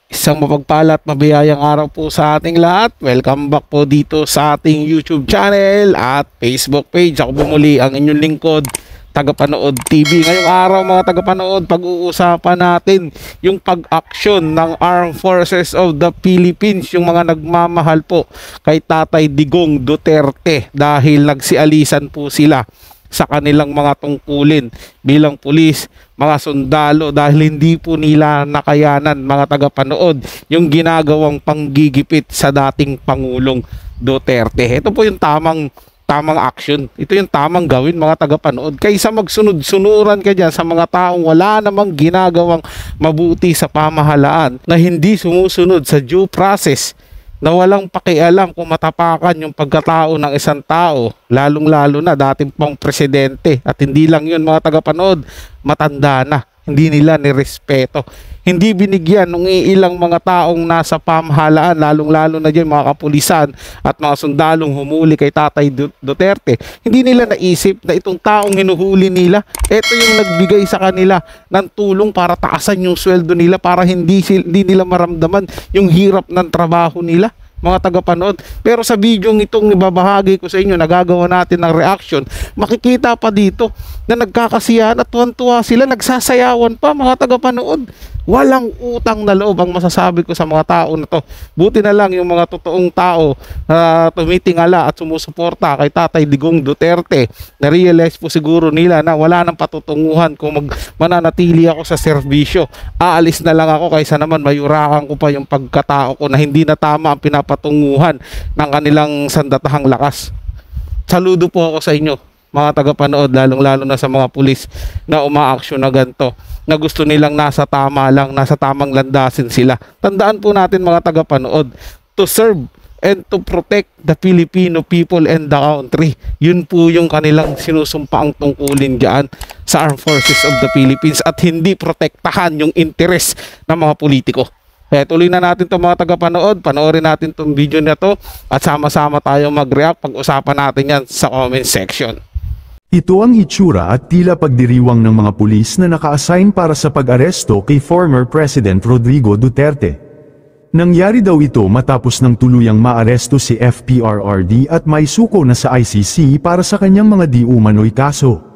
Isang mapagpalat mabiyayang araw po sa ating lahat. Welcome back po dito sa ating YouTube channel at Facebook page. Ako po muli ang inyong lingkod, Tagapanood TV. Ngayong araw mga tagapanood, pag-uusapan natin yung pag-aksyon ng Armed Forces of the Philippines, yung mga nagmamahal po kay Tatay Digong Duterte dahil nagsialisan po sila sa kanilang mga tungkulin bilang pulis, mga sundalo, dahil hindi po nila nakayanan mga tagapanood yung ginagawang panggigipit sa dating Pangulong Duterte. Ito po yung tamang action. Ito yung tamang gawin mga tagapanood, kaysa magsunod-sunuran ka dyan sa mga taong wala namang ginagawang mabuti sa pamahalaan, na hindi sumusunod sa due process, na walang pakialam kung matapakan yung pagkatao ng isang tao, lalong-lalo na dating pang presidente. At hindi lang yun mga tagapanood, matanda na, hindi nila nirespeto, hindi binigyan ng ilang mga taong nasa pamahalaan, lalong-lalo na dyan mga kapulisan at mga sundalong humuli kay Tatay Duterte. Hindi nila naisip na itong taong hinuhuli nila, ito yung nagbigay sa kanila ng tulong para taasan yung sweldo nila, para hindi nila maramdaman yung hirap ng trabaho nila mga tagapanood. Pero sa video itong ibabahagi ko sa inyo, nagagawa natin ng reaction, makikita pa dito na nagkakasiyahan at tuwan-tuwa sila, nagsasayawan pa mga tagapanood. Walang utang na loob ang masasabi ko sa mga tao na to. Buti na lang yung mga totoong tao na tumitingala at sumusuporta kay Tatay Digong Duterte, na-realize po siguro nila na wala nang patutunguhan kung mananatili ako sa serbisyo. Aalis na lang ako kaysa naman mayurakan ko pa yung pagkatao ko na hindi na tama ang pinapatunguhan ng kanilang sandatahang lakas. Saludo po ako sa inyo mga tagapanood, lalong-lalo na sa mga pulis na umaaksyon na ganito, na gusto nilang nasa tama lang, nasa tamang landasin sila. Tandaan po natin mga tagapanood, to serve and to protect the Filipino people and the country. Yun po yung kanilang sinusumpaang tungkulin diyan sa Armed Forces of the Philippines, at hindi protektahan yung interes ng mga politiko. Kaya tuloy na natin itong mga tagapanood, panoorin natin itong video na to at sama-sama tayo mag-react, pag-usapan natin yan sa comment section. Ito ang hitsura at tila pagdiriwang ng mga pulis na naka-assign para sa pag-aresto kay former President Rodrigo Duterte. Nangyari daw ito matapos ng tuluyang maaresto si FPRRD at may suko na sa ICC para sa kanyang mga di umano'y kaso.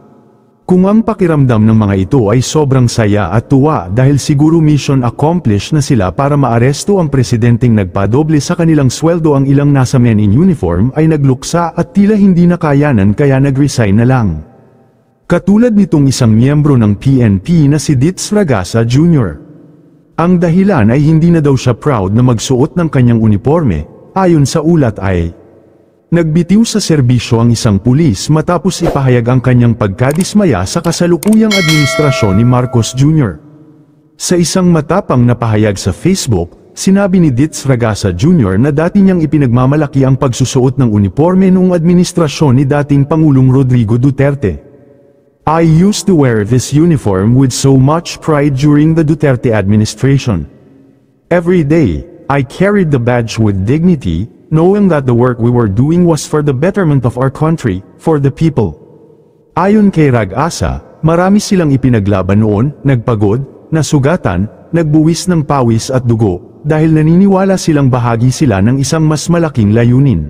Kung ang pakiramdam ng mga ito ay sobrang saya at tuwa dahil siguro mission accomplished na sila para maaresto ang presidenteng nagpadoble sa kanilang sweldo, ang ilang nasa men in uniform ay nagluksa at tila hindi nakayanan kaya nag-resign na lang. Katulad nitong isang miyembro ng PNP na si Ditz Ragasa Jr. Ang dahilan ay hindi na daw siya proud na magsuot ng kanyang uniforme. Ayon sa ulat ay nagbitiw sa serbisyo ang isang pulis matapos ipahayag ang kanyang pagkadismaya sa kasalukuyang administrasyon ni Marcos Jr. Sa isang matapang na pahayag sa Facebook, sinabi ni Ditz Ragasa Jr. na dati niyang ipinagmamalaki ang pagsusuot ng uniforme noong administrasyon ni dating Pangulong Rodrigo Duterte. "I used to wear this uniform with so much pride during the Duterte administration. Every day, I carried the badge with dignity, knowing that the work we were doing was for the betterment of our country, for the people." Ayon kay Ragasa, marami silang ipinaglaban noon, nagpagod, nasugatan, nagbuwis ng pawis at dugo, dahil naniniwala silang bahagi sila ng isang mas malaking layunin.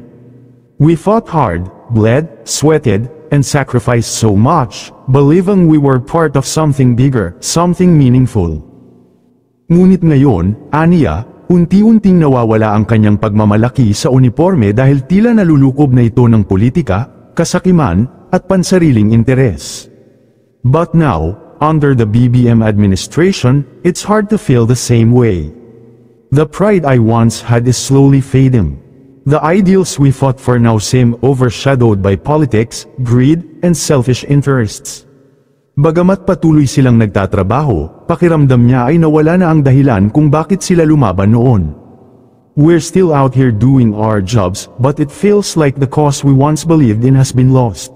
"We fought hard, bled, sweated, and sacrificed so much, believing we were part of something bigger, something meaningful." Ngunit ngayon, aniya, unti-unting nawawala ang kanyang pagmamalaki sa uniforme dahil tila nalulukob na ito ng politika, kasakiman, at pansariling interes. But now, under the BBM administration, it's hard to feel the same way. The pride I once had is slowly fading. The ideals we fought for now seem overshadowed by politics, greed, and selfish interests. Bagamat patuloy silang nagtatrabaho, pakiramdam niya ay nawala na ang dahilan kung bakit sila lumaban noon. "We're still out here doing our jobs, but it feels like the cause we once believed in has been lost.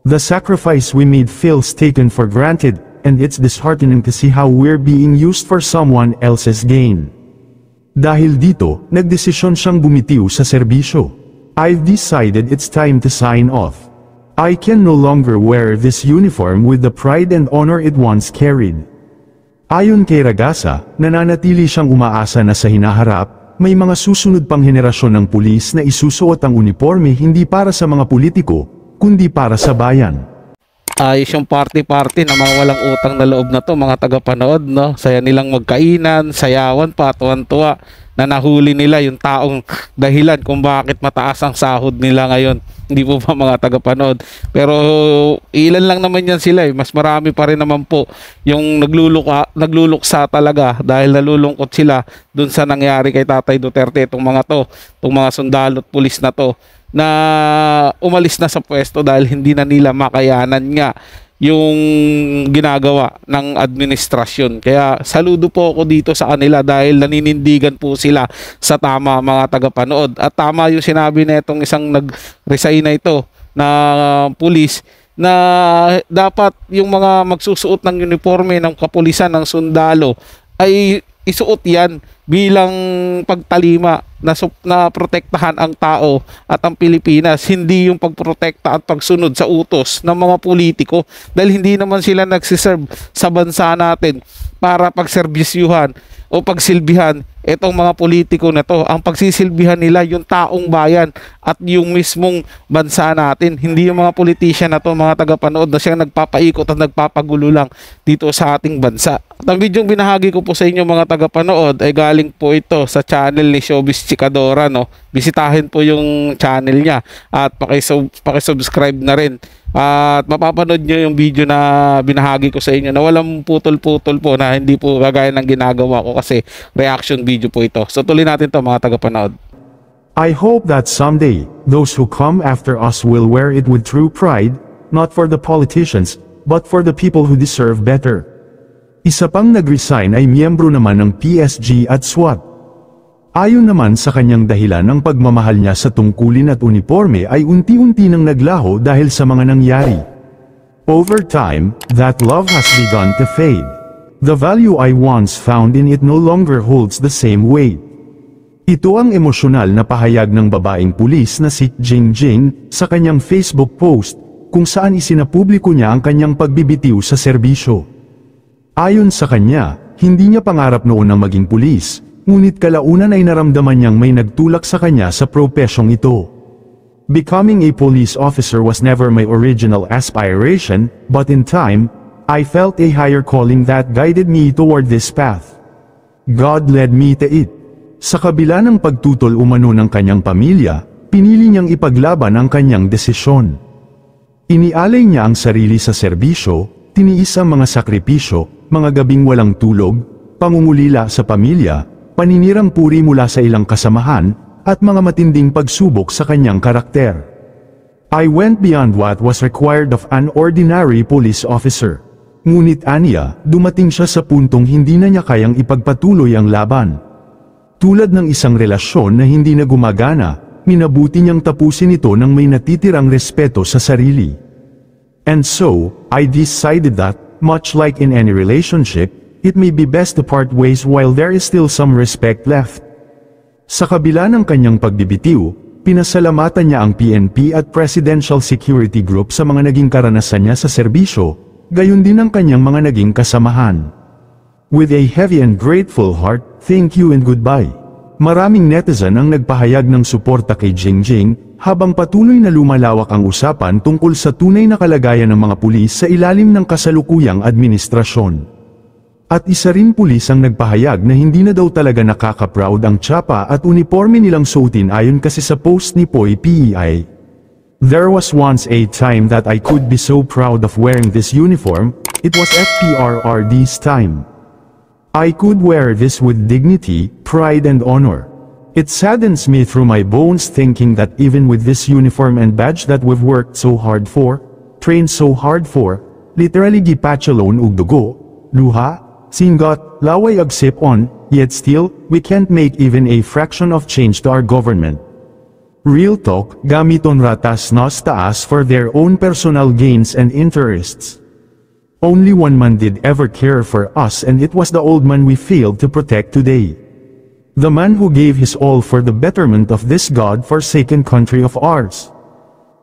The sacrifice we made feels taken for granted, and it's disheartening to see how we're being used for someone else's gain." Dahil dito, nagdesisyon siyang bumitiw sa serbisyo. "I've decided it's time to sign off. I can no longer wear this uniform with the pride and honor it once carried. Ayon kay Ragasa, nananatili siyang umaasa na sa hinaharap, may mga susunod pang henerasyon ng pulis na isusuot ang uniforme hindi para sa mga politiko, kundi para sa bayan. Ayos yung party-party na mga walang utang na loob na to, mga tagapanood, no? Saya nilang magkainan, sayawan pa, tuwan-tuwa na nahuli nila yung taong dahilan kung bakit mataas ang sahod nila ngayon. Hindi po ba mga tagapanood? Pero ilan lang naman yan sila eh. Mas marami pa rin naman po yung nagluluksa talaga dahil nalulungkot sila dun sa nangyari kay Tatay Duterte. Itong mga sundalo at pulis na to na umalis na sa pwesto dahil hindi na nila makayanan nga yung ginagawa ng administrasyon. Kaya saludo po ako dito sa kanila dahil naninindigan po sila sa tama, mga tagapanood. At tama yung sinabi na itong isang nag-resign na ito na pulis na dapat yung mga magsusuot ng uniforme ng kapulisan, ng sundalo ay isuot yan bilang pagtalima na protektahan ang tao at ang Pilipinas, hindi yung pagprotekta at pagsunod sa utos ng mga politiko dahil hindi naman sila nagsiserve sa bansa natin para pagserbisyuhan o pagsilbihan itong mga politiko na to. Ang pagsisilbihan nila yung taong bayan at yung mismong bansa natin, hindi yung mga politician na to, mga tagapanood, na siyang nagpapaikot at nagpapagulo lang dito sa ating bansa. At ang video binahagi ko po sa inyo, mga tagapanood, ay galing po ito sa channel ni Showbiz Chikadora, no? Bisitahin po yung channel niya at pakisubscribe na rin. At mapapanood nyo yung video na binahagi ko sa inyo na walang putol-putol po, na hindi po kagaya ng ginagawa ko kasi reaction video po ito. So tuloy natin to, mga tagapanood. I hope that someday, those who come after us will wear it with true pride, not for the politicians, but for the people who deserve better. Isa pang nag-resign ay miyembro naman ng PSG at SWAT. Ayon naman sa kanyang dahilan, ang pagmamahal niya sa tungkulin at uniforme ay unti-unti nang naglaho dahil sa mga nangyari. Over time, that love has begun to fade. The value I once found in it no longer holds the same weight. Ito ang emosyonal na pahayag ng babaeng pulis na si Jingjing sa kanyang Facebook post, kung saan isinapubliko niya ang kanyang pagbibitiw sa serbisyo. Ayon sa kanya, hindi niya pangarap noon ang maging pulis, ngunit kalaunan ay naramdaman niyang may nagtulak sa kanya sa propesyong ito. Becoming a police officer was never my original aspiration, but in time, I felt a higher calling that guided me toward this path. God led me to it. Sa kabila ng pagtutol umano ng kanyang pamilya, pinili niyang ipaglaban ang kanyang desisyon. Inialay niya ang sarili sa serbisyo, tiniis ang mga sakripisyo, mga gabing walang tulog, pangungulila sa pamilya, paninirang puri mula sa ilang kasamahan, at mga matinding pagsubok sa kanyang karakter. I went beyond what was required of an ordinary police officer. Ngunit aniya, dumating siya sa puntong hindi na niya kayang ipagpatuloy ang laban. Tulad ng isang relasyon na hindi na gumagana, minabuti niyang tapusin ito nang may natitirang respeto sa sarili. And so, I decided that, much like in any relationship, it may be best to part ways while there is still some respect left. Sa kabila ng kanyang pagbibitiw, pinasalamatan niya ang PNP at Presidential Security Group sa mga naging karanasan niya sa serbisyo, gayon din ang kanyang mga naging kasamahan. With a heavy and grateful heart, thank you and goodbye. Maraming netizen ang nagpahayag ng suporta kay Jingjing, habang patuloy na lumalawak ang usapan tungkol sa tunay na kalagayan ng mga pulis sa ilalim ng kasalukuyang administrasyon. At isa rin pulis ang nagpahayag na hindi na daw talaga nakaka-proud ang tsapa at uniforme nilang suotin ayon kasi sa post ni Poy PEI. There was once a time that I could be so proud of wearing this uniform, it was FPRRD's time. I could wear this with dignity, pride and honor. It saddens me through my bones thinking that even with this uniform and badge that we've worked so hard for, trained so hard for, literally gipatchalon ug dugo, luha, singot, laway ag sip-on, yet still, we can't make even a fraction of change to our government. Real talk, gamiton ratas nos taas for their own personal gains and interests. Only one man did ever care for us, and it was the old man we failed to protect today. The man who gave his all for the betterment of this God-forsaken country of ours.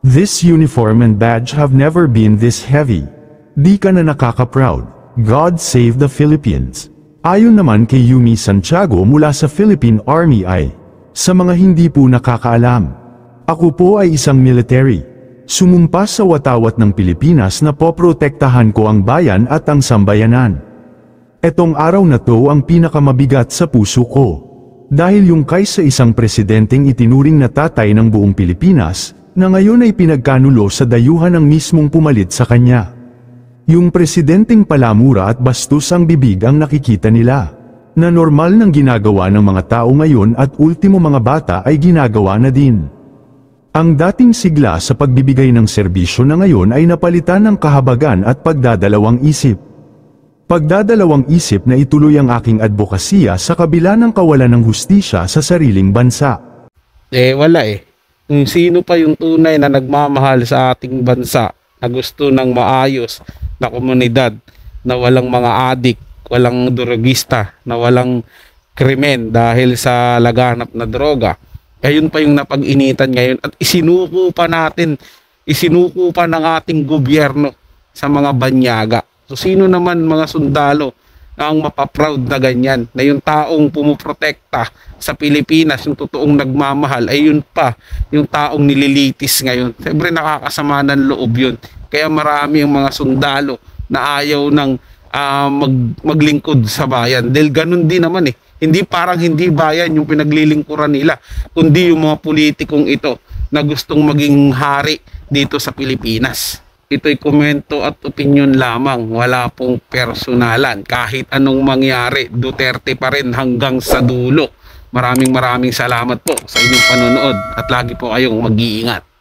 This uniform and badge have never been this heavy. Di ka na nakaka-proud. God Save the Philippines. Ayon naman kay Yumi Santiago mula sa Philippine Army ay, sa mga hindi po nakakaalam, ako po ay isang military. Sumumpa sa watawat ng Pilipinas na poprotektahan ko ang bayan at ang sambayanan. Etong araw na to ang pinakamabigat sa puso ko. Dahil yung kaysa isang presidenteng itinuring na tatay ng buong Pilipinas, na ngayon ay pinagkanulo sa dayuhan ng mismong pumalit sa kanya. Yung presidenteng palamura at bastos ang bibig ang nakikita nila, na normal nang ginagawa ng mga tao ngayon at ultimo mga bata ay ginagawa na din. Ang dating sigla sa pagbibigay ng serbisyo na ngayon ay napalitan ng kahabagan at pagdadalawang isip. Pagdadalawang isip na ituloy ang aking advokasya sa kabila ng kawalan ng hustisya sa sariling bansa. Wala eh. Kung sino pa yung tunay na nagmamahal sa ating bansa, na gusto ng maayos na komunidad, na walang mga adik, walang drogista, na walang krimen dahil sa laganap na droga, ayun pa yung napag-initan ngayon at isinuko pa ng ating gobyerno sa mga banyaga. So sino naman mga sundalo na ang mapaproud na ganyan, na yung taong pumuprotekta sa Pilipinas, yung totoong nagmamahal, ay yun pa yung taong nililitis ngayon. Siyempre nakakasama ng loob yun. Kaya marami yung mga sundalo na ayaw ng maglingkod sa bayan. Dahil ganun din naman eh. Hindi parang hindi bayan yung pinaglilingkuran nila, kundi yung mga politikong ito na gustong maging hari dito sa Pilipinas. Ito'y komento at opinyon lamang, wala pong personalan. Kahit anong mangyari, Duterte pa rin hanggang sa dulo. Maraming salamat po sa inyong panonood at lagi po kayong mag-iingat.